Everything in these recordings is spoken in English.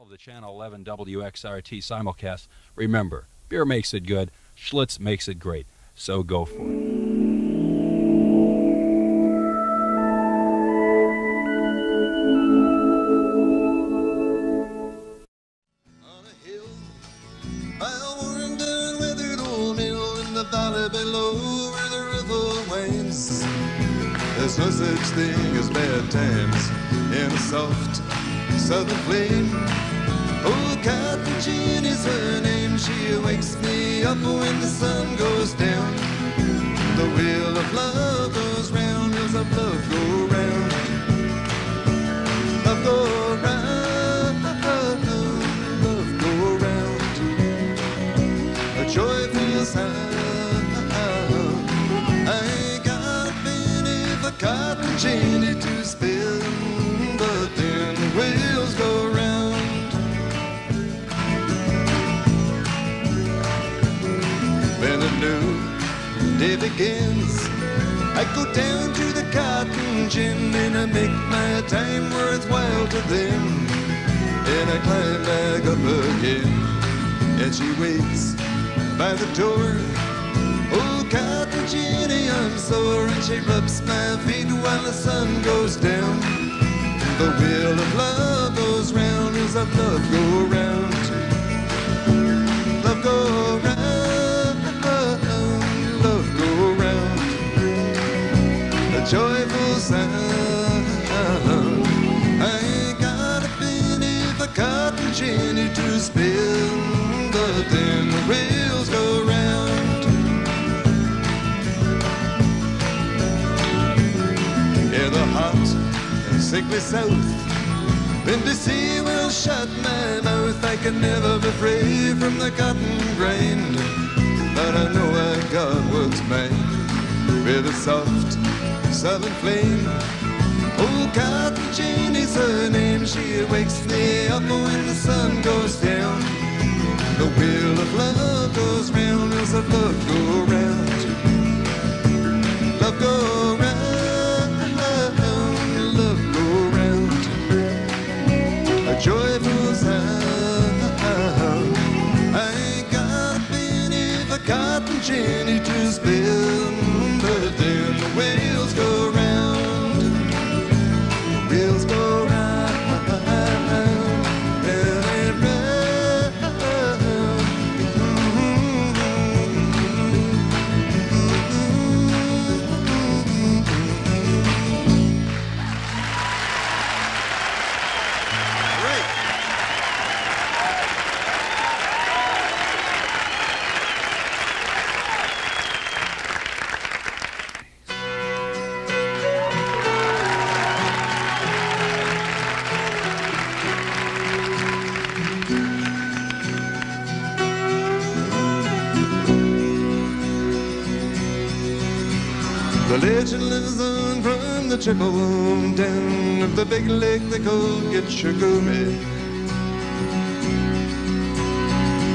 of the Channel 11 WXRT simulcast. Remember, beer makes it good, Schlitz makes it great. So go for it. There's no such thing as bad times in a soft southern flame. Oh, Captain Jean is her name. She wakes me up when the sun goes down. The wheel of love goes round, wheels of love go round. Love go round, love go round. A joyful sound. Cotton candy to spin, but then the wheels go round. When a new day begins, I go down to the cotton gin and I make my time worthwhile to them. And I climb back up again, and she waits by the door. Oh, Cotton Jenny, I'm sore, and she rubs my feet while the sun goes down. The wheel of love goes round, wheels of love go round. Love go round, love go round. A joyful sound. I ain't got a penny for Cotton Jenny to spin, but then the wheels go round. The hot and sickly south, when the sea will shut my mouth, I can never be free from the cotton grind. But I know I got what's mine, with a soft southern flame. Oh, Cotton Jenny's her name. She wakes me up when the sun goes down. The wheel of love goes round, wheels of love go round. Love go round. Joyful sound. I ain't got a penny for Cotton Jenny to spin, but then the wheels go round. The wheels go round, and they round. The legend lives on from the Chippewa down of the big lake they call Gitchagumi.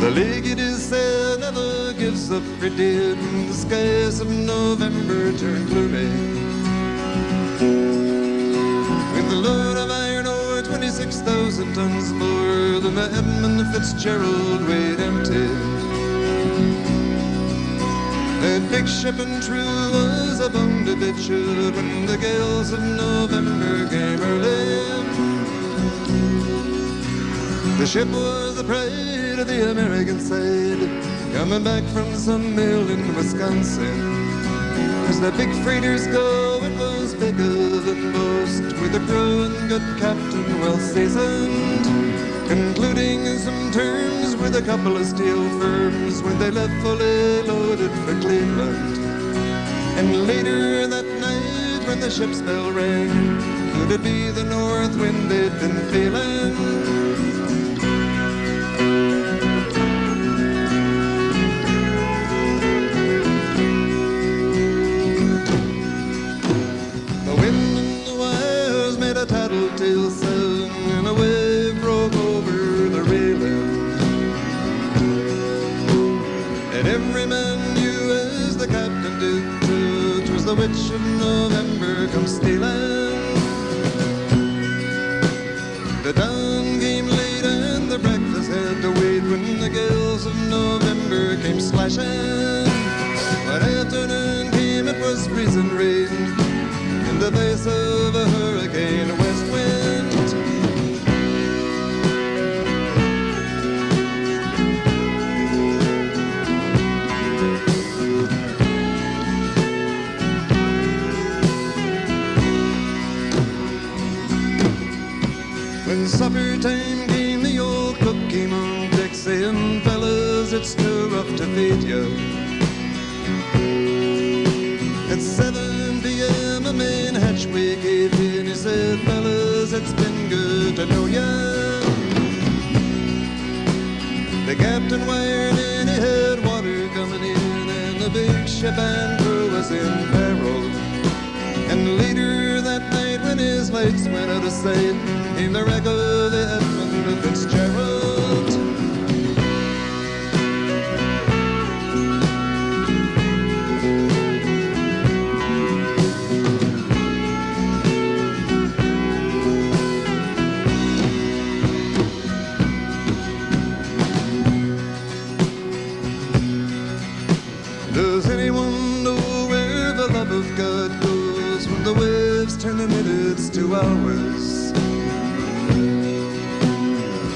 The lake, it is said, never gives up for dead when the skies of November turn gloomy. With the load of iron ore, 26,000 tons more than the Edmund Fitzgerald weighed empty. That big ship and true was a bone to bit should when the gales of November came early. The ship was the pride of the American side, coming back from some mill in Wisconsin. As the big freighters go, it was bigger than most, with a crew and good captain well seasoned, concluding some terms with a couple of steel firms when they left fully loaded for Cleveland. And later that night when the ship's bell rang, could it be the north wind they'd been feeling? The wind and the wires made a tattletale sound, and a wave broke over the railing. And every man knew, as the captain did, 'twas the witch of November come stealing. The dawn came fishing. When afternoon came, it was freezing rain in the face of a hurricane west wind. When supper time came, the old cook came on deck saying, fellas, it's too rough to feed you. At 7 p.m. a main hatchway gave in. He said, fellas, it's been good to know ya. The captain wired in, he had water coming in, and the big ship and crew was in peril. And later that night when his lights went out of sight, came the wreck of the Edmund Fitzgerald. Does anyone know where the love of God goes when the waves turn the minutes to hours?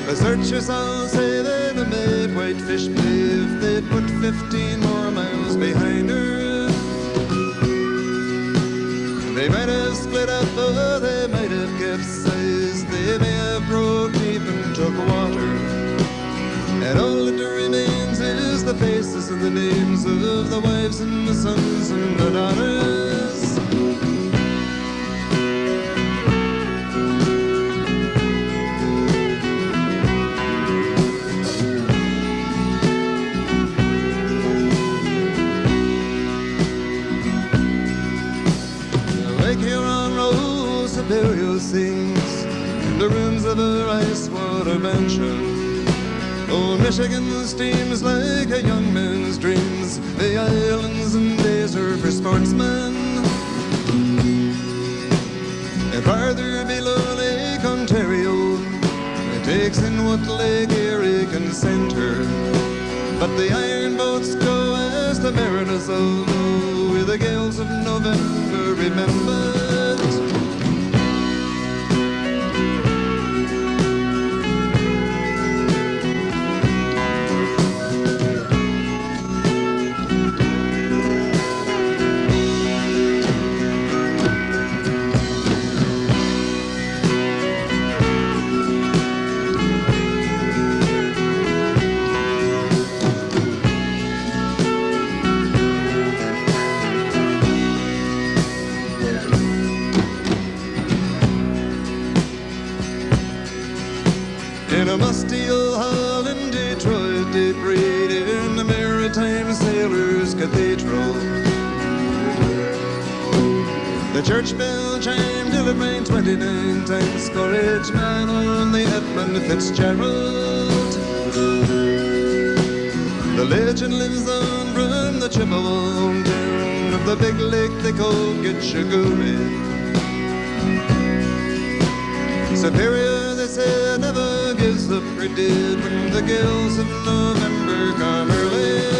The searchers all say that a made whitefish if they'd put 15 more miles behind her. They might have split up or they might have capsized. They may have broke deep and took water. And all that remains is the faces and the names of the wives and the sons and the daughters. Lake Huron rolls, Superior sings in the ruins of her ice water mansion. Old Michigan steams like a young man's dreams. The islands and days are for sportsmen. And farther below Lake Ontario, it takes in what Lake Erie can send her. But the iron boats go as the mariners all know, with the gales of November remembered. In a musty old hall in Detroit, they prayed in the Maritime Sailors' Cathedral. The church bell chimed till it rang 29 times for each man on the Edmund Fitzgerald. The legend lives on from the Chippewa town of the big lake they call Gitchaguri. Superior, they said, never gives up her dead when the gales of November come early.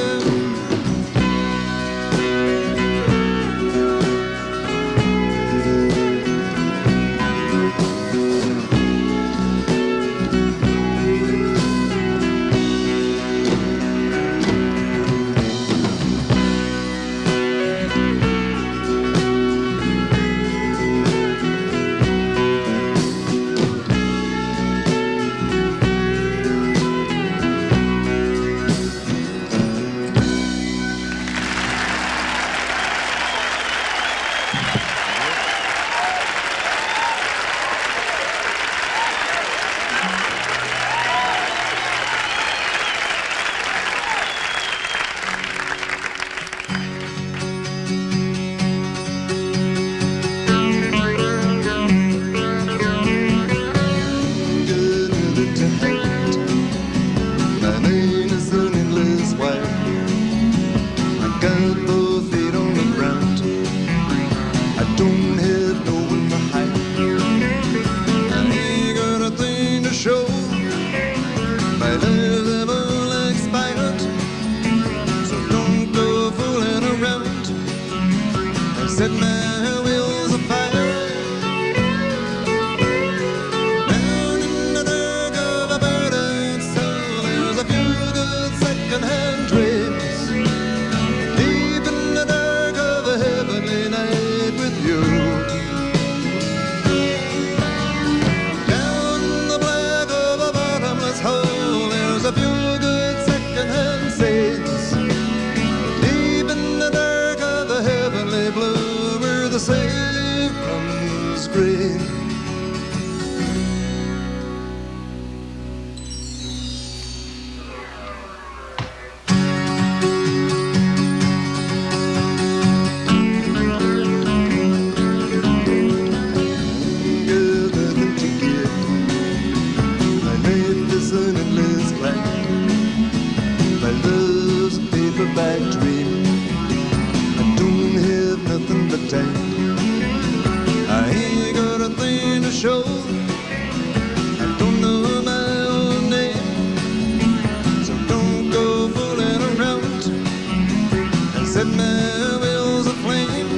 My love's a paperback dream. I don't have nothing but time. I ain't got a thing to show. I don't know my own name. So don't go fooling around and set my wheels aflame.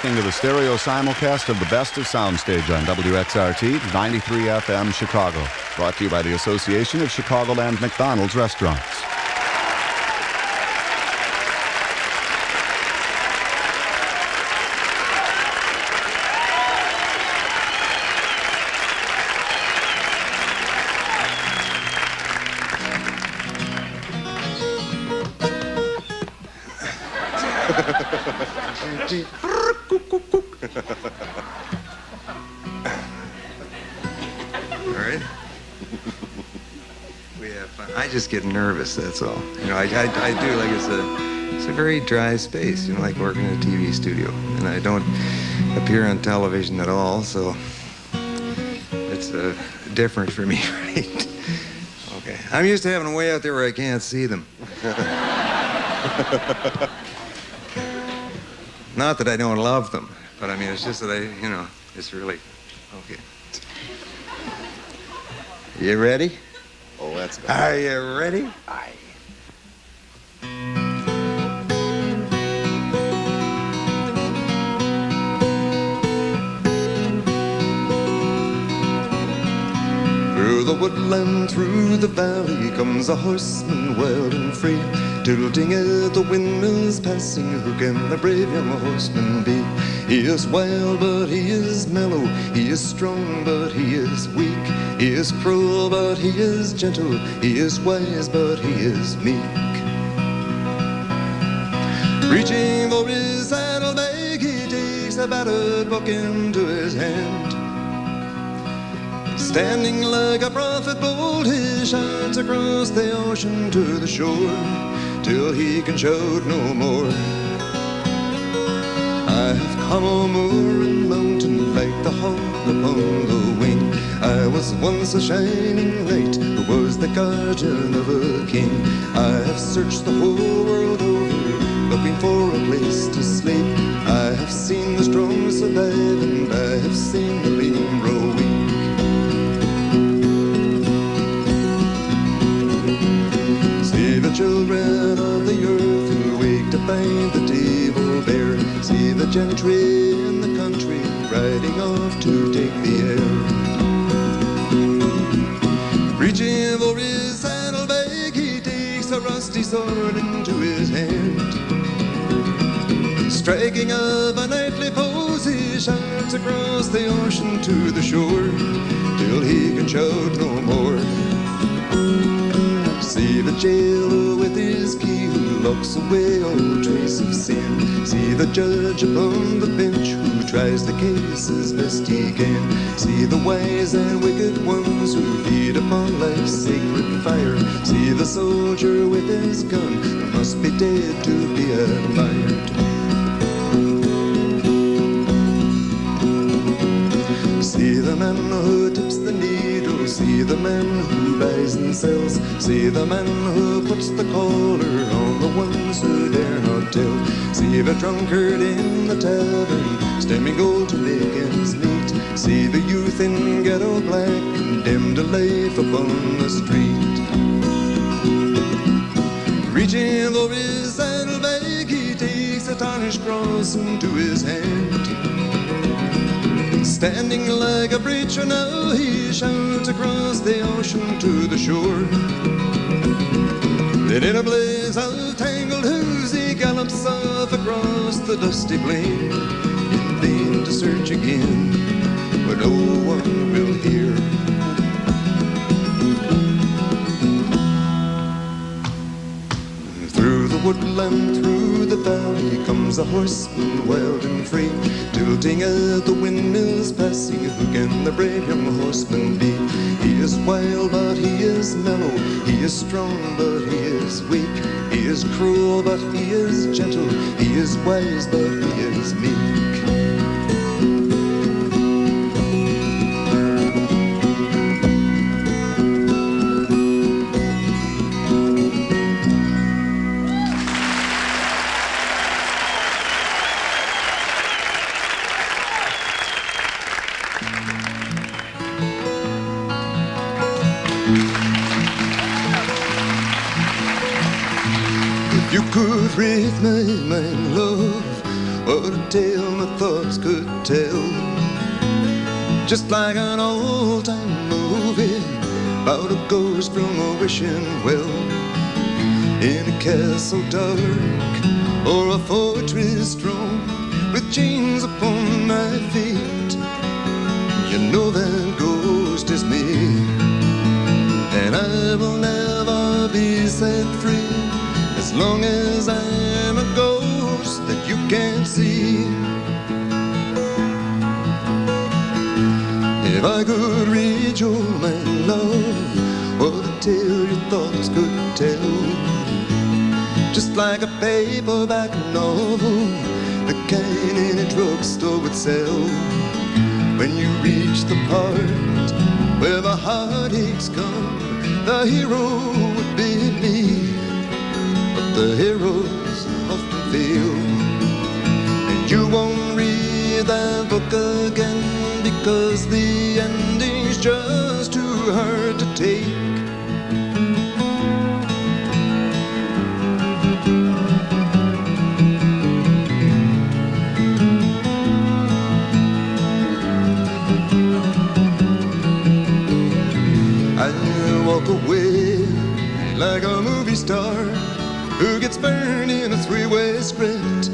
listening to the stereo simulcast of the best of SoundStage on WXRT 93 FM Chicago. Brought to you by the Association of Chicagoland McDonald's Restaurants. All right. We have fun. I just get nervous, that's all. You know, I do, like, it's a very dry space, you know, like working in a TV studio. And I don't appear on television at all, so it's different for me, right? Okay. I'm used to having a way out there where I can't see them. Not that I don't love them, but I mean, it's just that you know, it's really, okay. You ready? Oh, let's go. Are you ready? Aye. Through the woodland, through the valley, comes a horseman wild and free, tilting at the windmills passing. Who can the brave young horseman be? He is wild, but he is mellow. He is strong, but he is weak. He is cruel, but he is gentle. He is wise, but he is meek. Reaching for his saddlebag, he takes a battered book into his hand. Standing like a prophet bold, he shouts across the ocean to the shore, till he can shout no more. I have come o'er moor and mountain like the hawk upon the wing. I was once a shining light who was the guardian of a king. I have searched the whole world over, looking for a place to sleep. I have seen the strong survive and I have seen the lame grow weak. See the children of the earth who wake to find the table bare. See the gentry in the country riding off to take the air. Reaching for his saddlebag, he takes a rusty sword into his hand. Striking up a knightly pose, he shouts across the ocean to the shore, till he can shout no more. See the jailer with his key who locks away all trace of sin. See the judge upon the bench who tries the case as best he can. See the wise and wicked ones who feed upon life's sacred fire. See the soldier with his gun who must be dead to be admired. See the man who tips the needle. See the man who buys and sells. See the man who puts the collar on the ones who dare not tell. See the drunkard in the tavern, stemming gold to make ends meet. See the youth in ghetto black, condemned to life upon the street. Reaching for his saddlebag, he takes a tarnished cross into his hand. Standing like a preacher now, he shouts across the ocean to the shore. Then in a blaze of tangled hooves, he gallops off across the dusty plain, in vain to search again, where no one will hear. Through the woodland, through the valley, comes a horseman wild and free, tilting at the windmills passing. Who can the brave young horseman be? He is wild, but he is mellow. He is strong, but he is weak. He is cruel, but he is gentle. He is wise, but he is meek. You could read my mind, love, what a tale my thoughts could tell. Just like an old-time movie about a ghost from a wishing well, in a castle dark or a fortress strong, with chains upon my feet. You know that ghost is me, and I will never be set free as long as I'm a ghost that you can't see. If I could read your mind, love, what a tale your thoughts could tell. Just like a paperback novel, the kind in a drugstore would sell. When you reach the part where the heartaches come, the hero would be me, but the heroes often fail. And you won't read that book again, because the ending's just too hard to take. I walk away like a movie star who gets burned in a three-way script.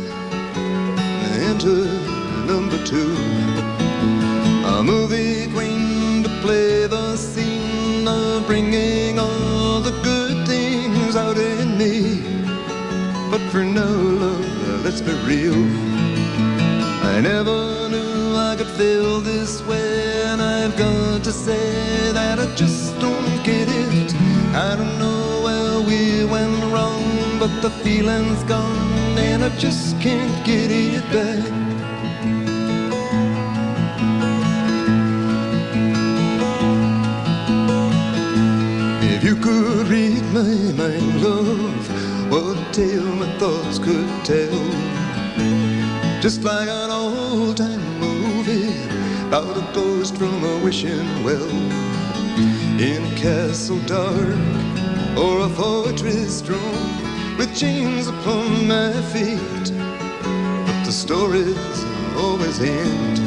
Enter number 2, a movie queen to play the scene of bringing all the good things out in me. But for now, love, let's be real, I never knew I could feel this way, and I've got to say that I just don't get it. I don't know where we went wrong, but the feeling's gone, and I just can't get it back. If you could read my mind, love, what a tale my thoughts could tell. Just like an old-time movie about a ghost from a wishing well, in a castle dark or a fortress strong, with chains upon my feet. But the stories always end,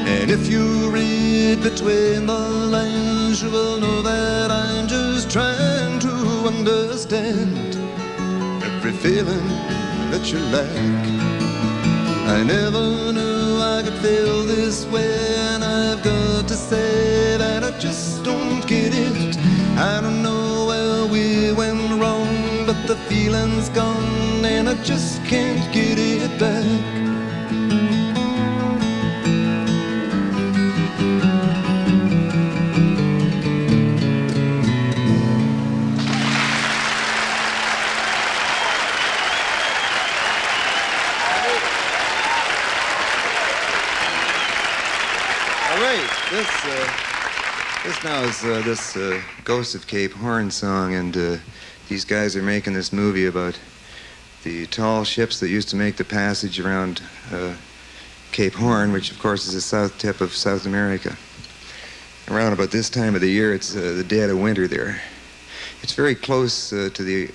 and if you read between the lines, you will know that I'm just trying to understand every feeling that you lack. I never knew I could feel this way, and I've got to say that I just don't get it. I don't know where we went wrong, but the feeling's gone, and I just can't get it back. This now is this Ghost of Cape Horn song, and these guys are making this movie about the tall ships that used to make the passage around Cape Horn, which of course is the south tip of South America. Around about this time of the year, it's the dead of winter there. It's very close to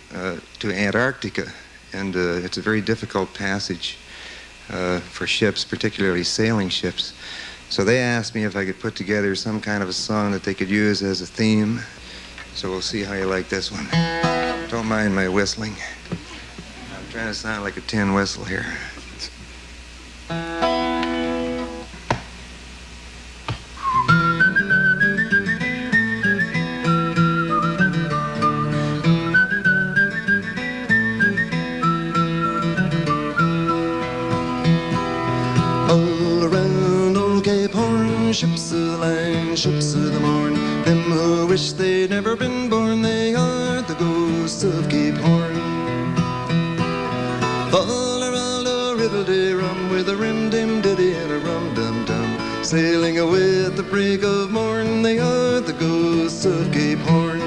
Antarctica, and it's a very difficult passage for ships, particularly sailing ships. So they asked me if I could put together some kind of a song that they could use as a theme. So we'll see how you like this one. Don't mind my whistling. I'm trying to sound like a tin whistle here. Ships of the line, ships of the morn, them who wish they'd never been born, they are the ghosts of Cape Horn. Fall around a riddle-de-rum with a rim-dim-diddy and a rum-dum-dum, sailing away at the break of morn, they are the ghosts of Cape Horn.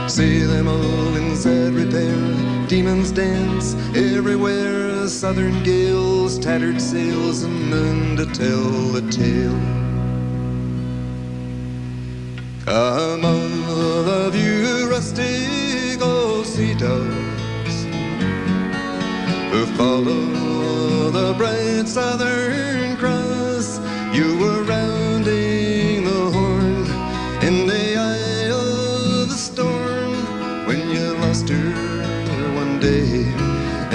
See them all in sad repair, demons dance everywhere, southern gales, tattered sails, and none to tell the tale. Come all of you rustic old sea dogs, who fall that Southern Cross, you were rounding the horn in the eye of the storm when you lost her one day,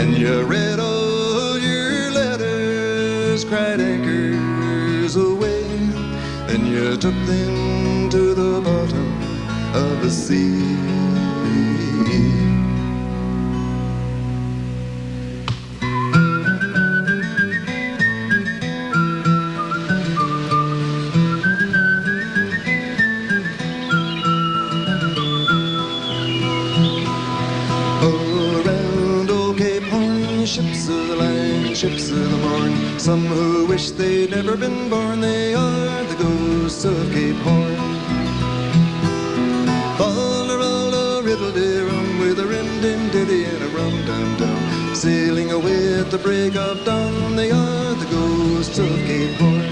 and you read all your letters, cried anchors away, then you took them to the bottom of the sea. Ships of the line, ships of the morn, some who wish they'd never been born, they are the ghosts of Cape Horn. Ball-a-roll-a, riddle-de-rum, with a rim-dim-diddy and a rum-dum-dum, sailing away at the break of dawn, they are the ghosts of Cape Horn.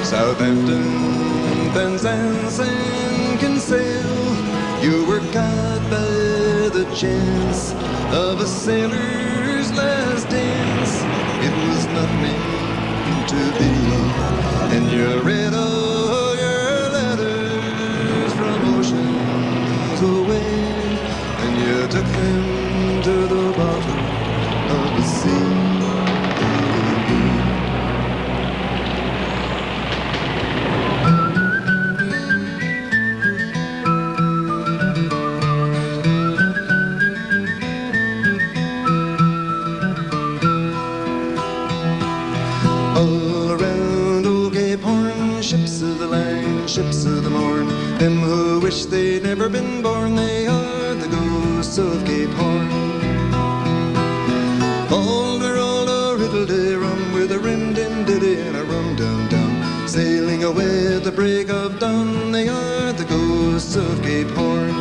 Southampton, Penzance, and Kinsale, you were caught by the chance of a sailor's last dance. It was not meant to be, and you read all your letters from oceans away, and you took them to the bottom of the sea. Ships of the morn, them who wish they'd never been born, they are the ghosts of Cape Horn. Alder, riddle-de-rum, with a rim-dim-diddy and a rum-dum-dum, sailing away at the break of dawn, they are the ghosts of Cape Horn.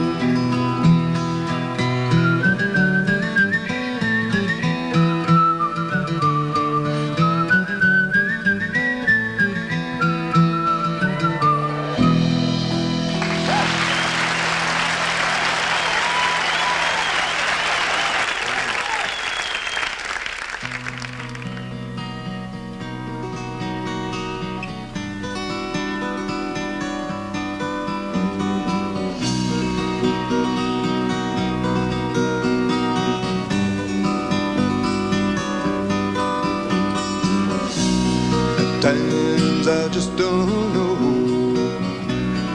Times I just don't know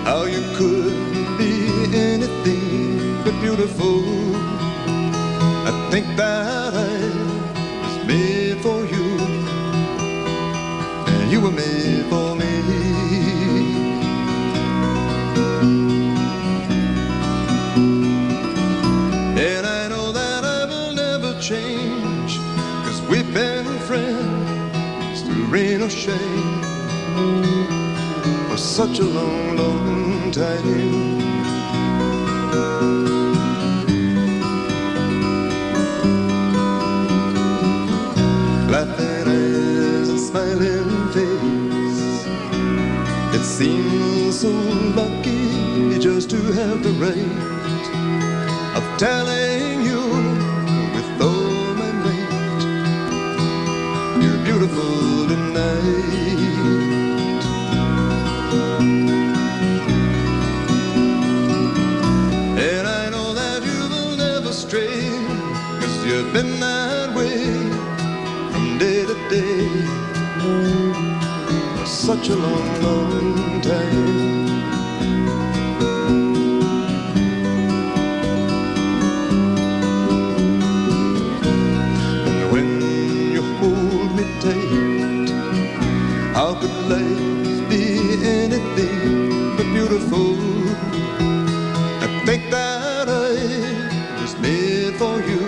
how you could be anything but beautiful. I think that I was made for you, and you were made for me. And I know that I will never change, 'cause we've been friends through rain or shade for such a long, long time. Laughing eyes and smiling face, it seems so lucky just to have the right of telling you with all my might, you're beautiful tonight. And I know that you will never stray, 'cause you've been that way from day to day for such a long, long time. And when you hold me tight, how could life be anything but beautiful? I think that I was made for you,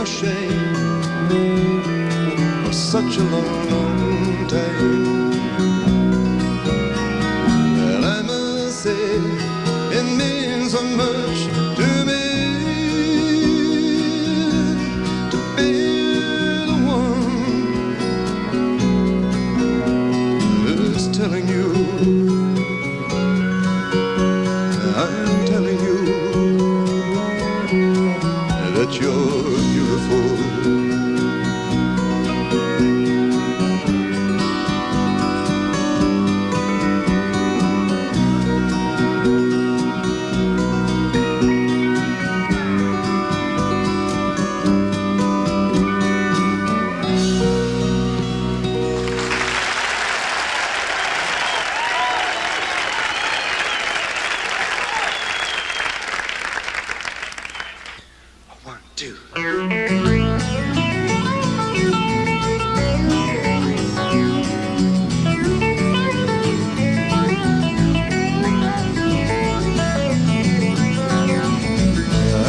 shame for such a long, long time. Well, I must say it means so much to me to be the one who's telling you, I'm telling you that you're beautiful.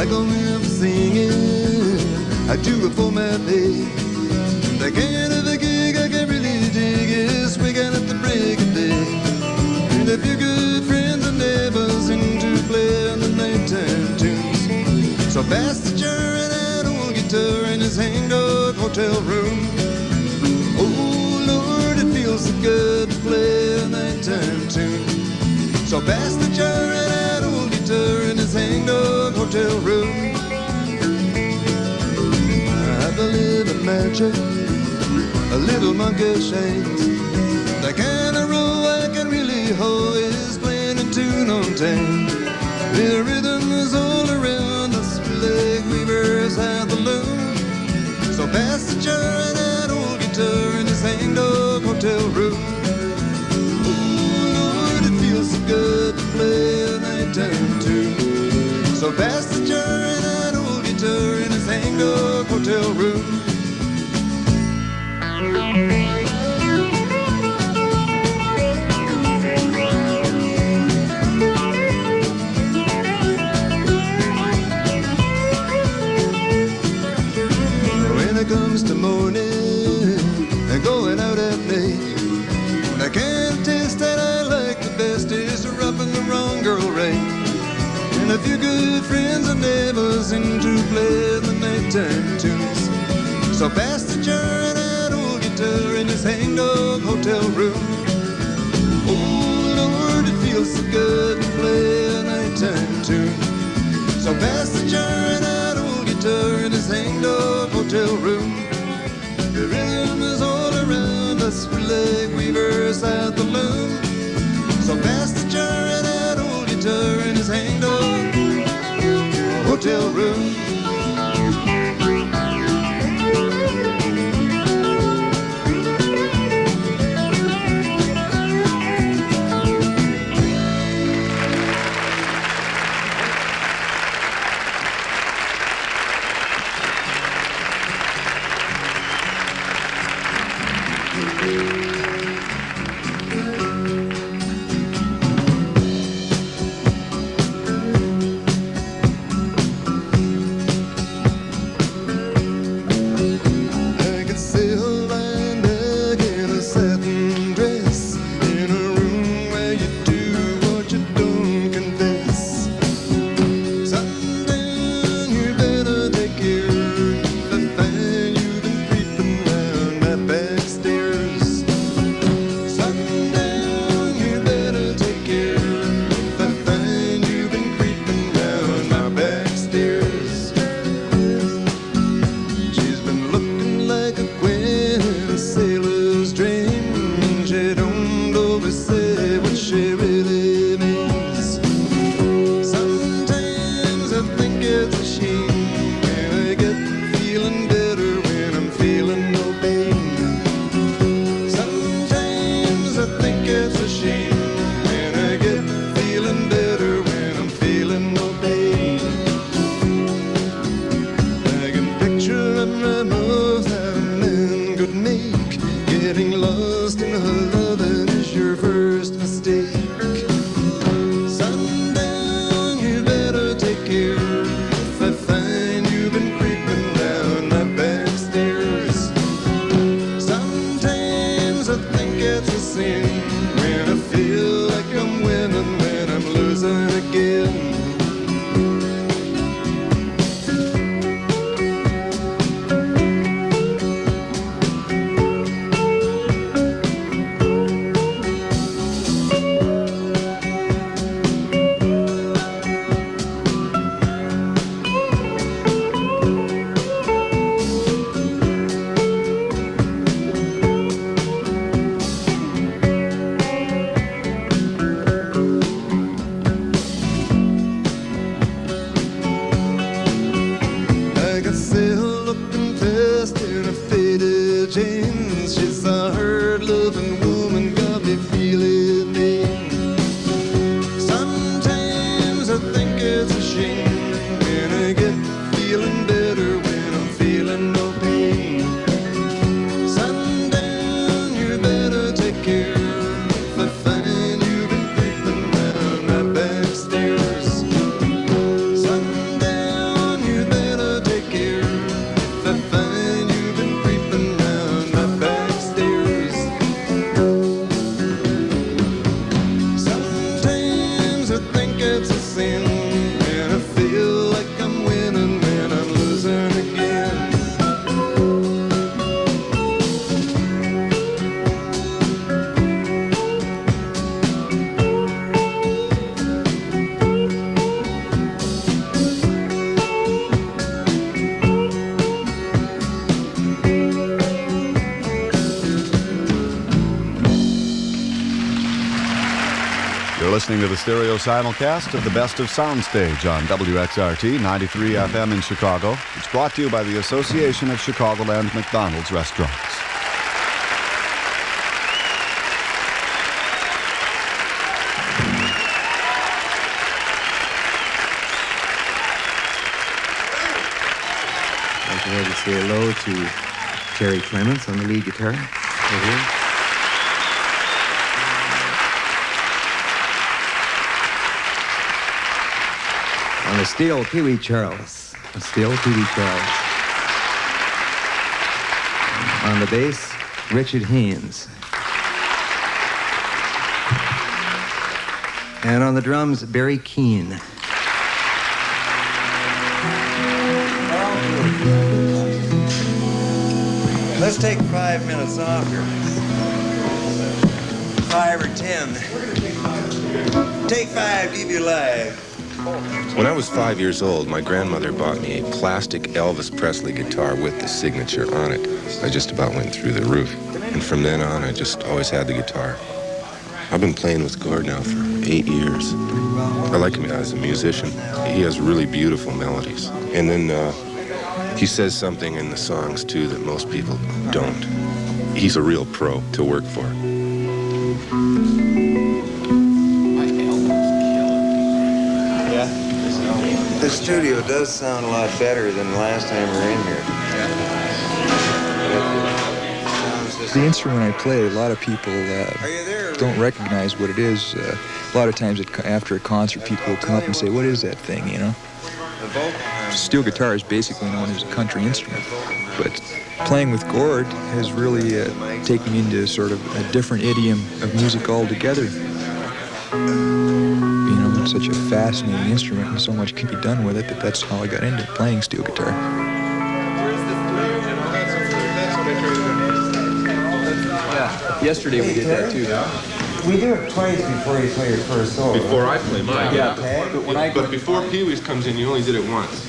I go live singing, I do it for my pay. The kind of a gig I can really dig is wigging at the break of day. And a few good friends and neighbors into playing the nighttime tunes. So pass the jar and that old guitar in his Hangdog hotel room. Oh Lord, it feels so good to play a nighttime tune. So pass the jar and that old guitar in his Hangdog hotel room. I believe in magic, a little monkey shakes. The kind of roll I can really hold is playing a tune on time. The rhythm is all around us, leg weavers have the loom. So pass the jar and that old guitar in his Hangdog hotel room. Oh Lord, it feels so good to play a nighttime tune. So pass the jar and that old guitar in his Hangdog hotel room. When it comes to morning and going out at night, I can't taste that I like the best is rubbing the wrong girl right. And a few good friends and neighbors into play the nighttime tunes. So pass the jar and that old guitar in his Hangdog hotel room. Oh Lord, it feels so good to play a nighttime tune. So pass the jar and that old guitar in his Hangdog hotel room. The rhythm is all around us, we're leg weavers at the loom. So pass the jar and that old guitar in his Hangdog hotel room. it's a sin, and I feel like I'm winning when I'm losing again. You're listening to the stereo simulcast of the Best of Soundstage on WXRT 93 FM in Chicago. It's brought to you by the Association of Chicagoland McDonald's Restaurants. I'd like to have you say hello to Terry Clements on the lead guitar. Right here. On the steel, Pee Wee Charles. On steel, Pee Wee Charles. On the bass, Richard Haynes. And on the drums, Barry Keane. Let's take 5 minutes off here. 5 or 10. Take 5, keep you alive. When I was 5 years old, my grandmother bought me a plastic Elvis Presley guitar with the signature on it. I just about went through the roof. And from then on, I just always had the guitar. I've been playing with Gord now for 8 years. I like him as a musician. He has really beautiful melodies. And then he says something in the songs, too, that most people don't. He's a real pro to work for. The studio does sound a lot better than the last time we were in here. The instrument I play, a lot of people don't recognize what it is. A lot of times after a concert, people will come up and say, what is that thing, you know? Steel guitar is basically known as a country instrument, but playing with Gord has really taken me into sort of a different idiom of music altogether. You know, it's such a fascinating instrument and so much can be done with it that's how I got into playing steel guitar. Yeah, yesterday we did that too. We do it twice before you play your first solo. Before I play mine, yeah. But before Pee-wee's comes in, you only did it once.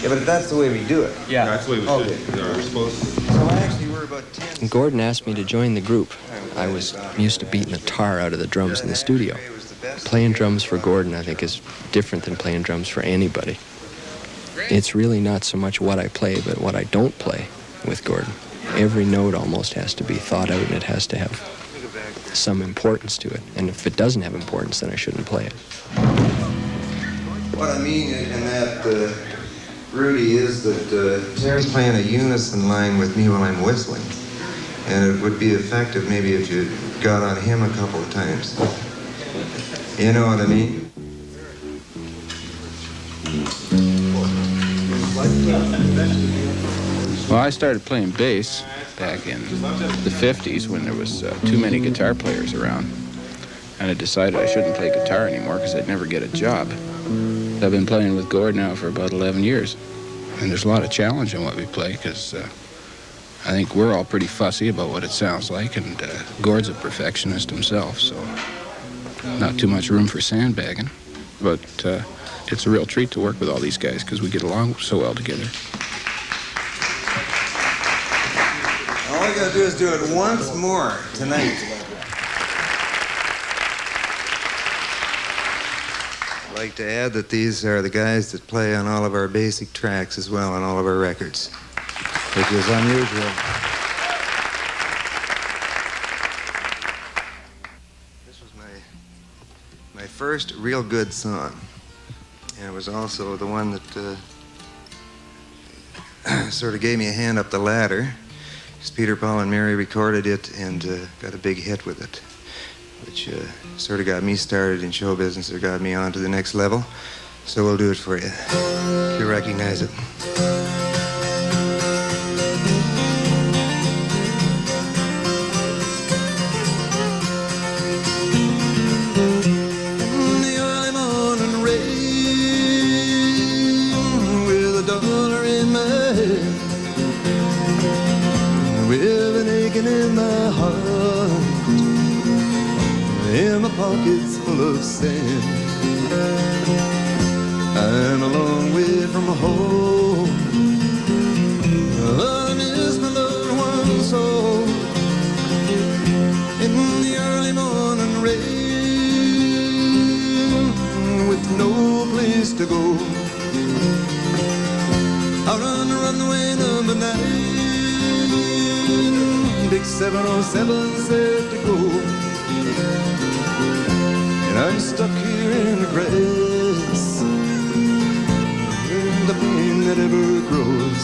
Yeah, but that's the way we do it. Yeah. That's the way we Okay. we're supposed to. So actually we're about 10. Gordon asked me to join the group. I was used to beating the tar out of the drums in the studio. Playing drums for Gordon, I think, is different than playing drums for anybody. It's really not so much what I play, but what I don't play with Gordon. Every note almost has to be thought out, and it has to have some importance to it. And if it doesn't have importance, then I shouldn't play it. What I mean in that, Rudy, is that Terry's playing a unison line with me while I'm whistling. And it would be effective maybe if you got on him a couple of times. You know what I mean? Well, I started playing bass back in the 50s when there was too many guitar players around. And I decided I shouldn't play guitar anymore because I'd never get a job. I've been playing with Gord now for about 11 years. And there's a lot of challenge in what we play because I think we're all pretty fussy about what it sounds like, and Gord's a perfectionist himself, so not too much room for sandbagging. But it's a real treat to work with all these guys because we get along so well together. All you gotta do is do it once more tonight. I'd like to add that these are the guys that play on all of our basic tracks as well on all of our records, which is unusual. This was my first real good song, and it was also the one that sort of gave me a hand up the ladder. Peter, Paul, and Mary recorded it and got a big hit with it, which sort of got me started in show business or got me on to the next level. So we'll do it for you, if you recognize it. In the early morning from home. Oh, I miss my loved one so. In the early morning rain, with no place to go, out on the runway number 9, big 707 said to go. And I'm stuck here in the grass, in the pain that ever grows.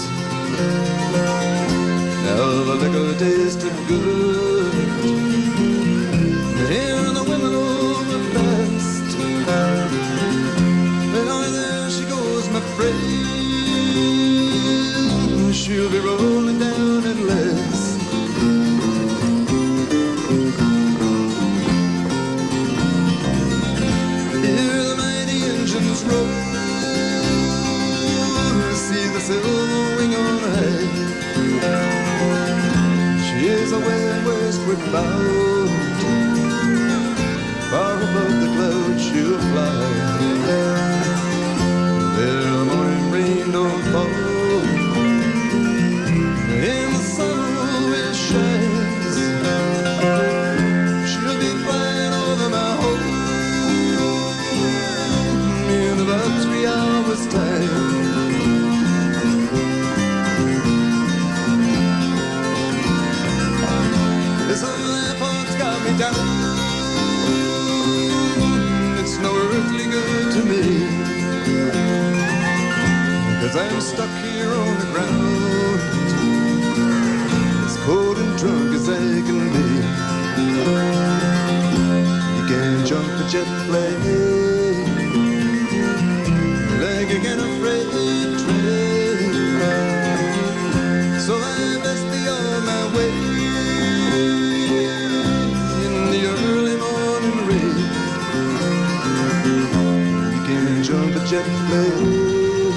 Now the liquor tasted good, and the women over fast. And oh, there she goes, my friend. She'll be rolling down at last. Hear the mighty engines roll, see the silver wing on high. She is away westward bound, far above the clouds she'll fly. There the morning rain don't fall, and the sun always shines. She'll be flying over my home in about 3 hours' time. This old airport's got me down, it's no earthly good to me, 'cause I'm stuck here on the ground, as cold and drunk as I can be. You can't jump a jet plane like you can a freight train, so I best be on my way in the early morning rain. You can't jump a jet plane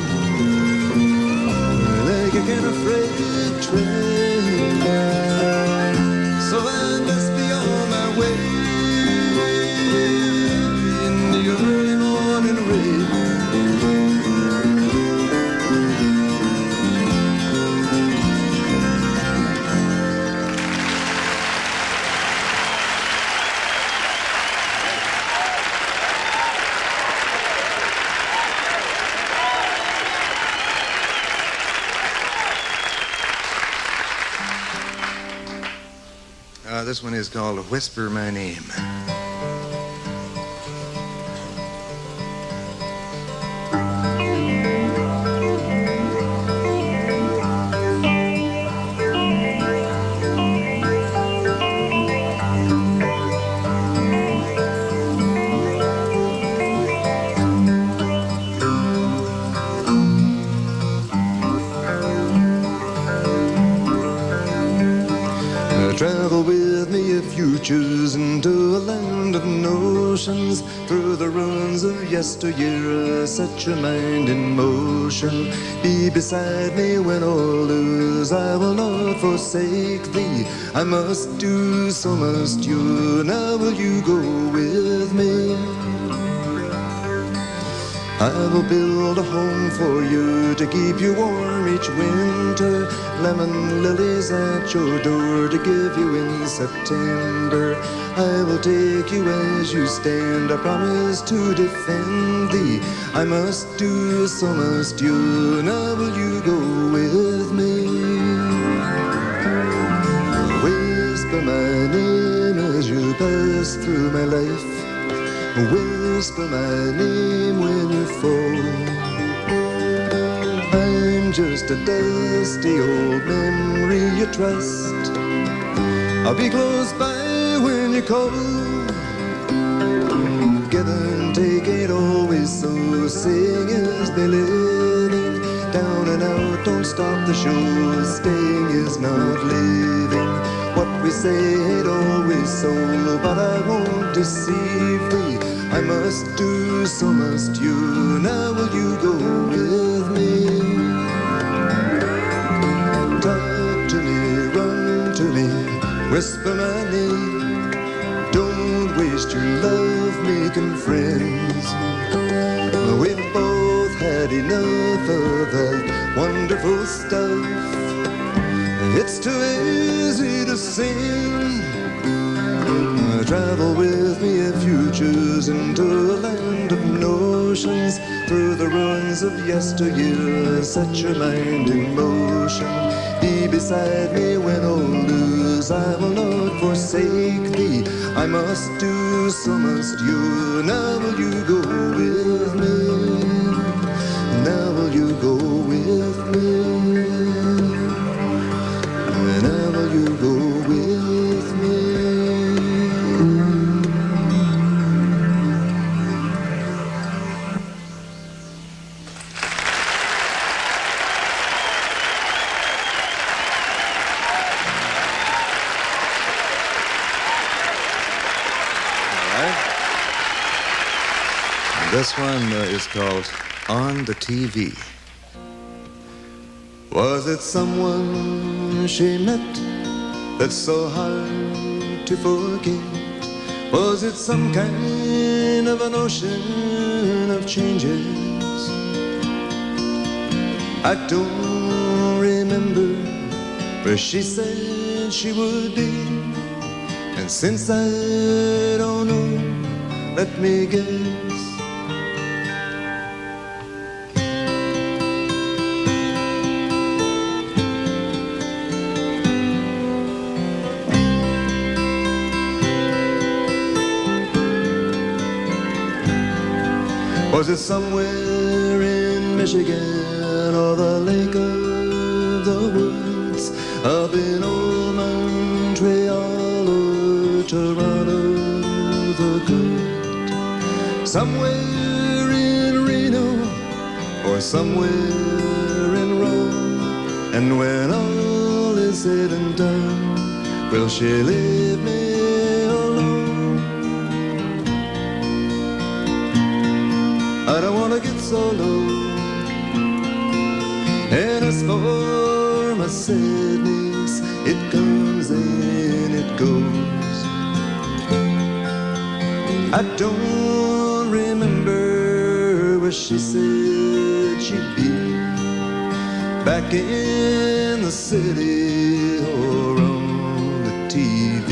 like you can a freight train, so I best be on my way in the early morning rain. This one is called Whisper My Name. Travel with me if you choose into a land of notions, through the ruins of yesteryear, set your mind in motion. Be beside me when all is, I will not forsake thee. I must do, so must you. Now will you go with me? I will build a home for you to keep you warm each winter. Lemon lilies at your door to give you in September. I will take you as you stand, I promise to defend thee. I must do, so must you. Now will you go with me? Whisper my name as you pass through my life. Whisper my name when you fall. I'm just a dusty old memory you trust. I'll be close by when you call. Give and take ain't always so. Sing is believing. Down and out, don't stop the show. Staying is not leaving. What we say ain't always so, but I won't deceive thee. I must do, so must you. Now will you go with me? Talk to me, run to me, whisper my name. Don't waste your love making friends. We've both had had enough of that wonderful stuff. It's too easy to sin. Travel with me if you choose into a land of notions. Through the ruins of yesteryear, set your mind in motion. Be beside me when all lose, I will not forsake thee. I must do, so must you. Now will you go with me? Now will you go with me? Now will you go with me? This one is called On the TV. Was it someone she met that's so hard to forget? Was it some kind of an ocean of changes? I don't remember where she said she would be. And since I don't know, let me guess. Was it somewhere in Michigan or the lake of the woods? Up in old Montreal or Toronto the good? Somewhere in Reno or somewhere in Rome? And when all is said and done, will she leave me alone? I don't want to get so low. And as for my sadness, it comes and it goes. I don't remember where she said she'd be. Back in the city or on the TV.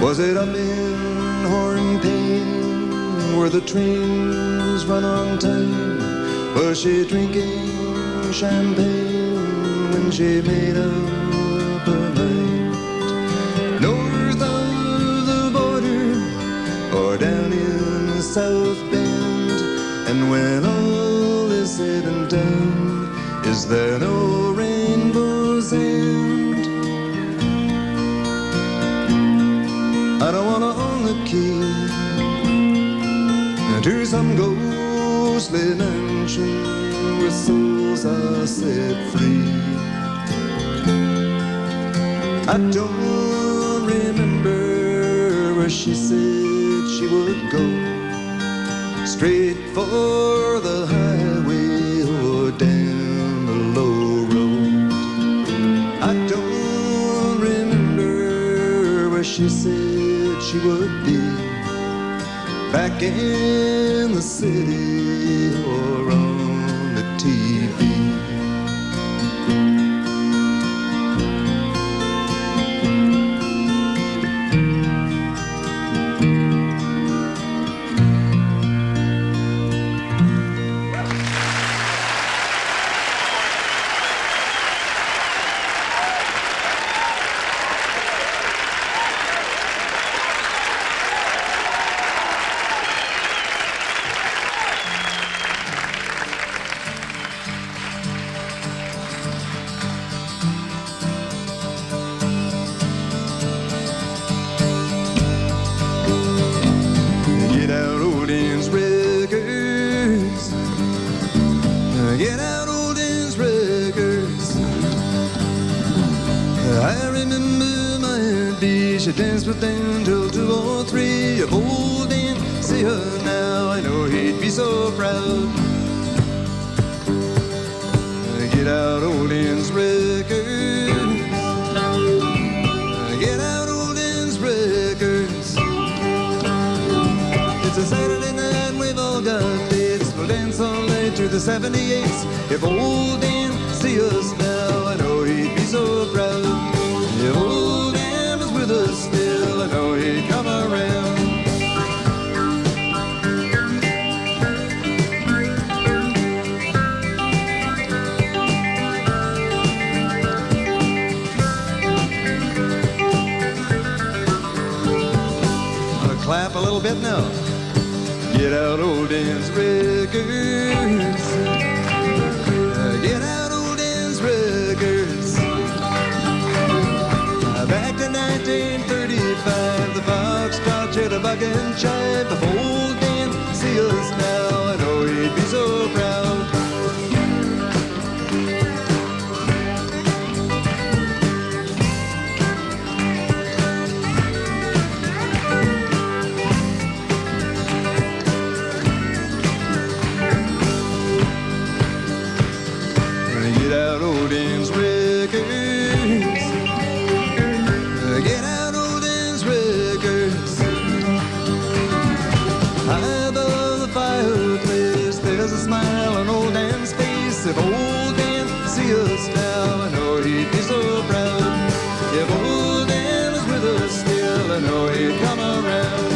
Was it up in Hornpain where the trains run on time? Was she drinking champagne when she made up her mind? North of the border or down in South Bend? And when all is said and done, is there no rainbow's end? I don't want to own the key to some ghostly mansion where souls are set free. I don't remember where she said she would go. Straight for the highway or down the low road. I don't remember where she said she would be. Back in the city or on the TV. She danced with them till 2 or 3. If old Dan see her now, I know he'd be so proud. Get out old Dan's the 78s. If old Dan see us now, I know he'd be so proud. If old Dan was with us still, I know he'd come around. Clap a little bit now. Get out old Dan's records. Get out old Dan's records. Back to 1935, the foxtrot, jitterbug and chive. If old Dan see us now, I know he'd be so proud. Get out old Dan's records. Get out old Dan's records. High above the fireplace, there's a smile on old Dan's face. If old Dan see us now, I know he'd be so proud. If old Dan is with us still, I know he'd come around.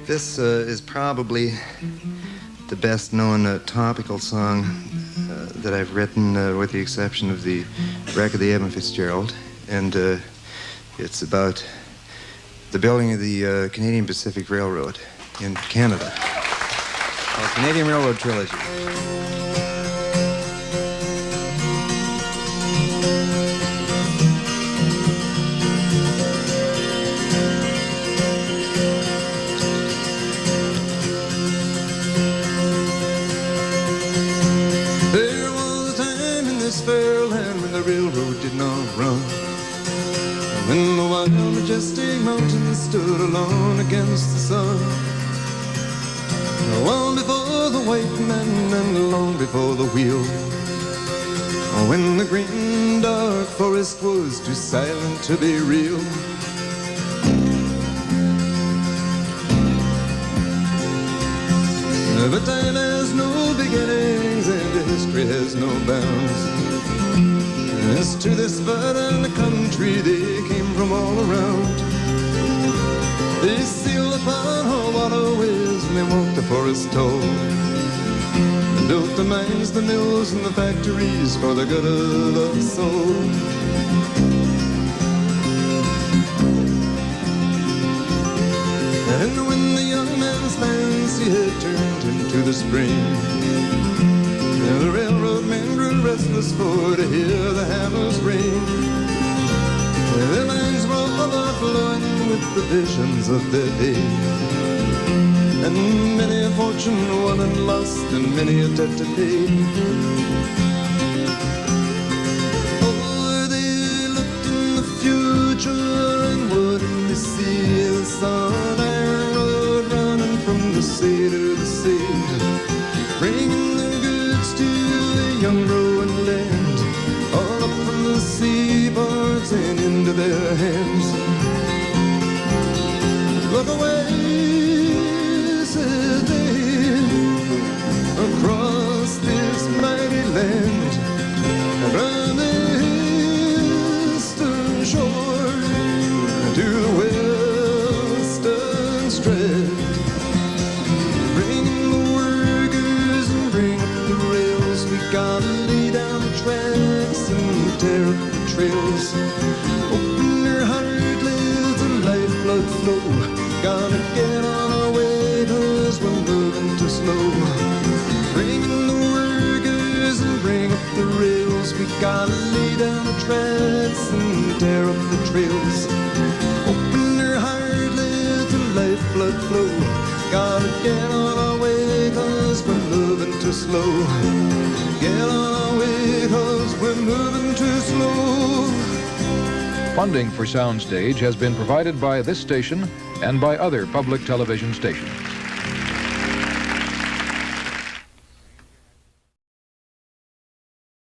This is probably the best known topical song that I've written, with the exception of the wreck of the Edmund Fitzgerald. And it's about the building of the Canadian Pacific Railroad in Canada. Called Canadian Railroad Trilogy. When the wild majestic mountains stood alone against the sun, long before the white man and long before the wheel, when the green dark forest was too silent to be real. But time has no beginnings and history has no bounds. As to this verdant country they came from all around. They sailed upon her waterways and they walked the forest tall. They built the mines, the mills, and the factories for the good of us all. And when the young man's fancy had turned into the spring, the railroad men grew restless for to hear the hammers ring. Their minds were overflowing with the visions of their day, and many a fortune won and lost, and many a debt to pay. Oh, they looked in the future, and what did they see? The sun iron road running from the sea to the sea, bringing the goods to the young growing land, all up from the seaboards and into their hands. Look away, said they, across this mighty land, from the eastern shore to the western strand, bringing the workers and bring up the rails. We gotta lay down the tracks and tear up the trails. Open your heart, let the lifeblood flow. Gotta get on our way, 'cause we're moving too slow. Bringing the workers and bring up the rails. We gotta lay down the tracks and tear up the trails. Open your heart, let the lifeblood flow. Gotta get on our way, 'cause we're moving too too slow. Get on our way, 'cause we're moving too slow. Funding for SoundStage has been provided by this station and by other public television stations.